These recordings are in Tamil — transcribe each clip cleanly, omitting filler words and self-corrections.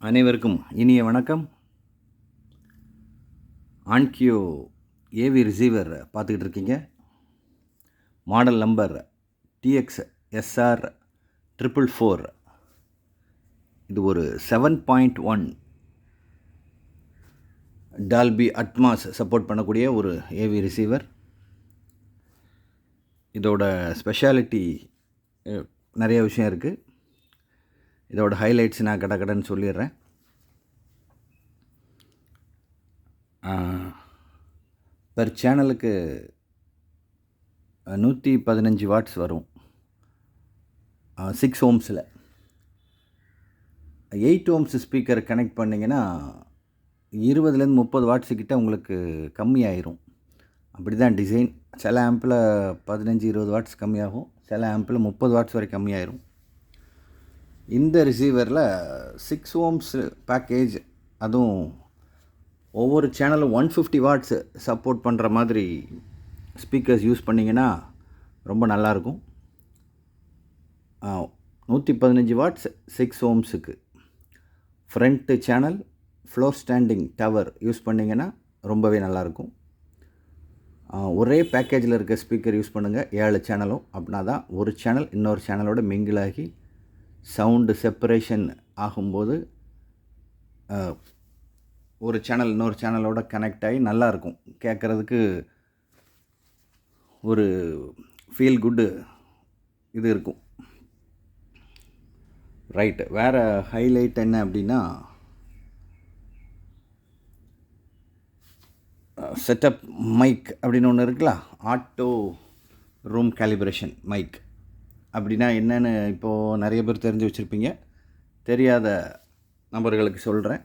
அனைவருக்கும் இனிய வணக்கம். ஆன்கியோ ஏவி ரிசீவர் பார்த்துக்கிட்டு இருக்கீங்க. Model number TX-SR 444. இது ஒரு 7.1 டால்பி அட்மாஸ் சப்போர்ட் பண்ணக்கூடிய ஒரு ஏவி ரிசீவர். இதோட ஸ்பெஷாலிட்டி நிறைய விஷயம் இருக்குது. இதோட ஹைலைட்ஸ் நான் கடன்னு சொல்லிடுறேன். பெர் சேனலுக்கு 115 வாட்ஸ் வரும் 6 ஓம்ஸில். 8 ஓம்ஸ் ஸ்பீக்கர் கனெக்ட் பண்ணிங்கன்னா 20லேருந்து 30 வாட்ஸுக்கிட்ட உங்களுக்கு கம்மியாயிரும். அப்படி தான் டிசைன். சில ஆம்பில் 15-20 வாட்ஸ் கம்மியாகும், சில ஆம்பில் 30 வாட்ஸ் வரை கம்மியாயிரும். இந்த ரிசீவரில் 6 ஓம்ஸ் பேக்கேஜ், அதுவும் ஒவ்வொரு சேனலும் 150 வாட்ஸ் சப்போர்ட் பண்ணுற மாதிரி ஸ்பீக்கர்ஸ் யூஸ் பண்ணிங்கன்னா ரொம்ப நல்லாயிருக்கும். 115 வாட்ஸ் 6 ஓம்ஸுக்கு front channel floor standing tower use பண்ணிங்கன்னா ரொம்பவே நல்லாயிருக்கும். ஒரே பேக்கேஜில் இருக்க ஸ்பீக்கர் யூஸ் பண்ணுங்கள், 7 சேனலும். அப்படின்னா தான் ஒரு சேனல் இன்னொரு சேனலோட மிங்கிளாகி சவுண்டு செப்பரேஷன் ஆகும்போது ஒரு சேனல் இன்னொரு சேனலோட கனெக்ட் ஆகி நல்லாயிருக்கும். கேட்குறதுக்கு ஒரு ஃபீல் குட்டு இது இருக்கும். ரைட்டு. வேறு ஹைலைட் என்ன அப்படின்னா, செட்டப் மைக் அப்படின்னு ஒன்று இருக்குல்ல, ஆட்டோ ரூம் கேலிப்ரேஷன் மைக். அப்படின்னா என்னென்னு இப்போது நிறைய பேர் தெரிஞ்சு வச்சுருப்பீங்க. தெரியாத நபர்களுக்கு சொல்கிறேன்.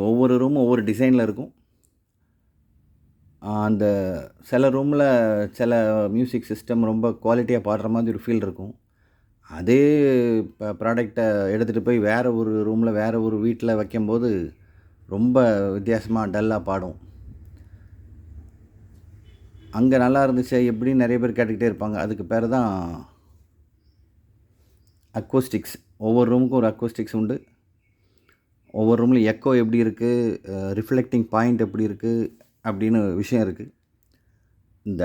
ஒவ்வொரு ரூமும் ஒவ்வொரு டிசைனில் இருக்கும். அந்த சில ரூமில் சில மியூசிக் சிஸ்டம் ரொம்ப குவாலிட்டியாக பாடுற மாதிரி ஒரு ஃபீல் இருக்கும். அதே ப்ராடக்டை எடுத்துகிட்டு போய் வேறு ஒரு ரூமில் வேறு ஒரு வீட்டில் வைக்கும்போது ரொம்ப வித்தியாசமாக டல்லாக பாடும். அங்கே நல்லா இருந்துச்சு எப்படின்னு நிறைய பேர் கேட்டுக்கிட்டே இருப்பாங்க. அதுக்கு பேர் தான் அக்கோஸ்டிக்ஸ். ஒவ்வொரு ரூமுக்கும் ஒரு அக்கோஸ்டிக்ஸ் உண்டு. ஒவ்வொரு ரூமில் எக்கோ எப்படி இருக்குது, ரிஃப்ளெக்டிங் பாயிண்ட் எப்படி இருக்குது அப்படின்னு விஷயம் இருக்குது. இந்த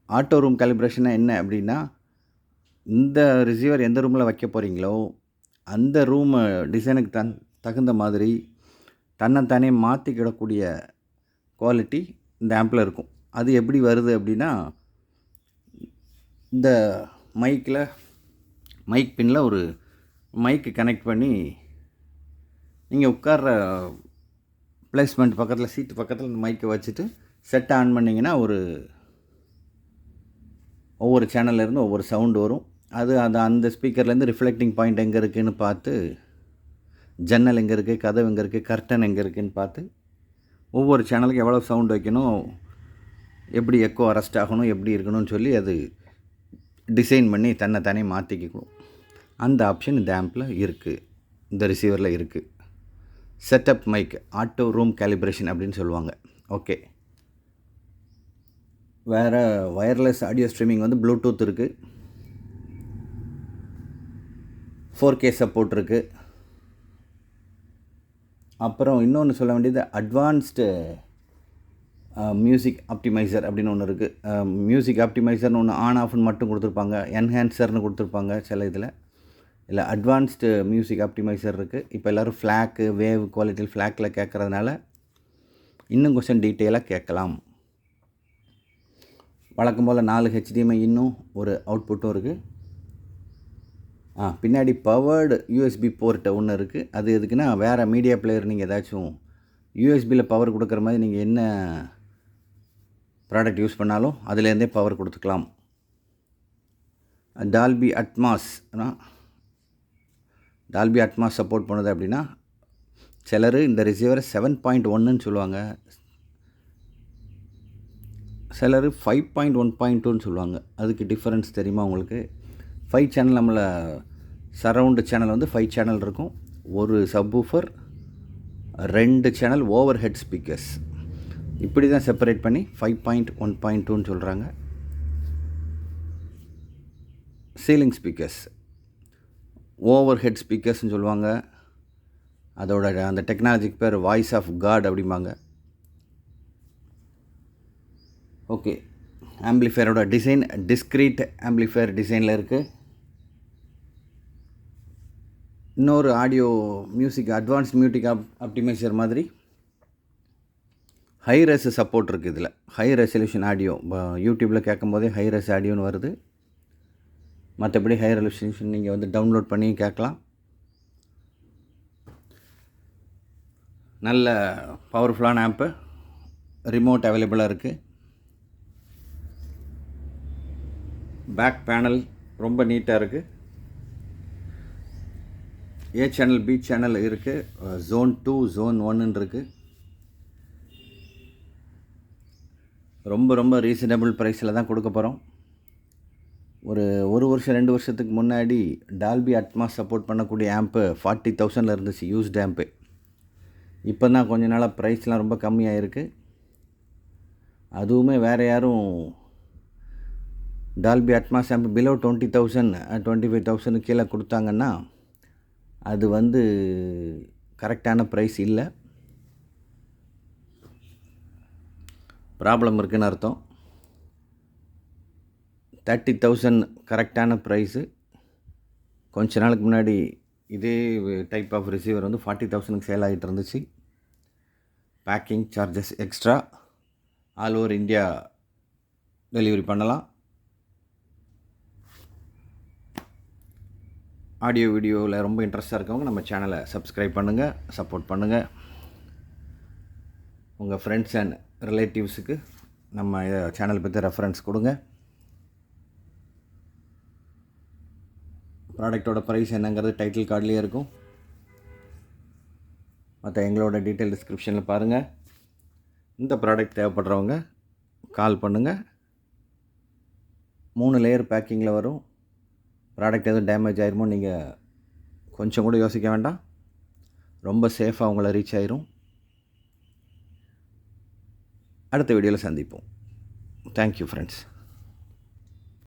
ஆட்டோ ரூம் கேலிப்ரேஷனை என்ன அப்படின்னா, இந்த ரிசீவர் எந்த ரூமில் வைக்க போகிறீங்களோ அந்த ரூம் டிசைனுக்கு தகுந்த மாதிரி தன்னைத்தானே மாற்றிக்கிடக்கூடிய குவாலிட்டி இந்த ஆம்பில் இருக்கும். அது எப்படி வருது அப்படின்னா, இந்த மைக் பின்னில் ஒரு மைக்கு கனெக்ட் பண்ணி நீங்கள் உட்கார்ற பிளேஸ்மெண்ட் பக்கத்தில், சீட்டு பக்கத்தில் இந்த மைக்கை வச்சுட்டு செட்டை ஆன் பண்ணிங்கன்னா ஒவ்வொரு சேனல்லேருந்து ஒவ்வொரு சவுண்டு வரும். அந்த ஸ்பீக்கர்லேருந்து ரிஃப்ளெக்டிங் பாயிண்ட் எங்கே இருக்குதுன்னு பார்த்து, ஜன்னல் எங்கே இருக்குது, கதவு எங்கே இருக்குது, கர்டன் எங்கே இருக்குதுன்னு பார்த்து, ஒவ்வொரு சேனலுக்கு எவ்வளோ சவுண்ட் வைக்கணும், எப்படி எக்கோ அரெஸ்ட் ஆகணும், எப்படி இருக்கணும்னு சொல்லி அது டிசைன் பண்ணி தன்னைத்தானே மாற்றிக்கணும். அந்த ஆப்ஷன் இந்த ஆம்பில் இருக்குது, இந்த ரிசீவரில் இருக்குது. Setup mic, auto room calibration அப்படின்னு சொல்லுவாங்க. ஓகே. வேறு வயர்லெஸ் ஆடியோ ஸ்ட்ரீமிங் ப்ளூடூத் இருக்குது, 4K சப்போர்ட் இருக்குது. அப்புறம் இன்னொன்று சொல்ல வேண்டியது, அட்வான்ஸ்டு மியூசிக் ஆப்டிமைசர் அப்படின்னு ஒன்று இருக்குது. மியூசிக் ஆப்டிமைசர்னு ஒன்று ஆன் ஆஃப்னு மட்டும் கொடுத்துருப்பாங்க, என்ஹான்சர்னு கொடுத்துருப்பாங்க சில இதில். இல்லை, அட்வான்ஸ்டு மியூசிக் ஆப்டிமைசர் இருக்குது. இப்போ எல்லோரும் ஃப்ளாக்கு, வேவ் குவாலிட்டியில் ஃப்ளாக்கில் கேட்குறதுனால இன்னும் கொஞ்சம் டீட்டெயிலாக கேட்கலாம். வழக்கம் போல் 4 HDMI இன்னும் ஒரு அவுட்புட்டும் இருக்குது. பின்னாடி பவர்டு USB போர்ட்டு ஒன்று இருக்குது. அது எதுக்குன்னா, வேறு மீடியா பிளேயர் நீங்கள் ஏதாச்சும் யூஎஸ்பியில் பவர் கொடுக்குற மாதிரி நீங்கள் என்ன ப்ராடக்ட் யூஸ் பண்ணாலும் அதுலேருந்தே பவர் கொடுத்துக்கலாம். டால்பி அட்மாஸ் சப்போர்ட் பண்ணுது அப்படின்னா, சிலர் இந்த ரிசீவரை 7.1ன்னு சொல்லுவாங்க, சிலர் 5.1.2ன்னு சொல்லுவாங்க. அதுக்கு டிஃப்ரென்ஸ் தெரியுமா உங்களுக்கு? 5 சேனல், நம்மளை சரவுண்டு சேனல் 5 சேனல் இருக்கும். ஒரு subwoofer, 2 channel overhead speakers. இப்படி தான் செப்பரேட் பண்ணி 5.1.2ன்னு சொல்கிறாங்க. சீலிங் ஸ்பீக்கர்ஸ், ஓவர் ஹெட் ஸ்பீக்கர்ஸ்னு சொல்லுவாங்க. அதோட அந்த டெக்னாலஜிக்கு பேர் வாய்ஸ் ஆஃப் காட் அப்படிம்பாங்க. ஓகே, ஆம்பிளிஃபையரோட டிசைன் டிஸ்க்ரீட் ஆம்பிளிஃபையர் டிசைனில் இருக்குது. இன்னொரு audio music advance music optimiser மாதிரி ஹை ரெஸ் சப்போர்ட் இருக்குது இதில். ஹை ரெசல்யூஷன் ஆடியோ யூடியூப்பில் கேட்கும் போதே ஹை ரெஸ் ஆடியோன்னு வருது. மற்றபடி ஹை ரெசல்யூஷன் நீங்கள் வந்து டவுன்லோட் பண்ணி கேட்கலாம். நல்ல பவர்ஃபுல்லான ஆம்ப்பு, ரிமோட் அவைலபிளாக இருக்குது. பேக் பேனல் ரொம்ப நீட்டாக இருக்குது. ஏ சேனல் பி சேனல் இருக்குது. ஜோன் 2 ஜோன் 1 இருக்குது. ரொம்ப ரீசனபிள் ப்ரைஸில் தான் கொடுக்க போகிறோம். ஒரு வருஷம் 2 வருஷத்துக்கு முன்னாடி டால்பி அட்மாஸ் சப்போர்ட் பண்ணக்கூடிய ஆம்ப்பு 40,000 இருந்துச்சு, யூஸ்டு ஆம்ப்பு. இப்போ தான் கொஞ்ச நாளாக ப்ரைஸ்லாம் ரொம்ப கம்மியாக இருக்குது. அதுவுமே வேறு யாரும் டால்பி அட்மாஸ் ஆம்ப் பிலோ 20,000 25,000 கீழே கொடுத்தாங்கன்னா அது வந்து கரெக்டான ப்ரைஸ் இல்லை, ப்ராப்ளம் இருக்குதுன்னு அர்த்தம். 30,000 கரெக்டான ப்ரைஸு. கொஞ்ச நாளுக்கு முன்னாடி இதே டைப் ஆஃப் ரிசீவர் வந்து 40,000க்கு சேல் ஆகிட்டு இருந்துச்சு. Packing charges extra, all over India delivery பண்ணலாம். ஆடியோ வீடியோவில் ரொம்ப இன்ட்ரெஸ்ட்டாக இருக்கவங்க நம்ம சேனலை சப்ஸ்கிரைப் பண்ணுங்கள், சப்போர்ட் பண்ணுங்கள். உங்கள் ஃப்ரெண்ட்ஸ் அண்ட் ரிலேட்டிவ்ஸுக்கு நம்ம சேனல் பற்றி ரெஃபரன்ஸ் கொடுங்க. ப்ராடக்டோட ப்ரைஸ் என்னங்கிறது டைட்டில் கார்ட்லேயே இருக்கும். மற்ற எங்களோட டீட்டெயில் டிஸ்கிரிப்ஷனில் பாருங்கள். இந்த ப்ராடக்ட் தேவைப்படுறவங்க கால் பண்ணுங்கள். 3 லேயர் பேக்கிங்கில் வரும். ப்ராடக்ட் எதுவும் டேமேஜ் ஆயிருமோ நீங்கள் கொஞ்சம் கூட யோசிக்க வேண்டாம், ரொம்ப சேஃபாக உங்களை ரீச் ஆயிரும். அடுத்த வீடியோவில் சந்திப்போம். Thank you friends.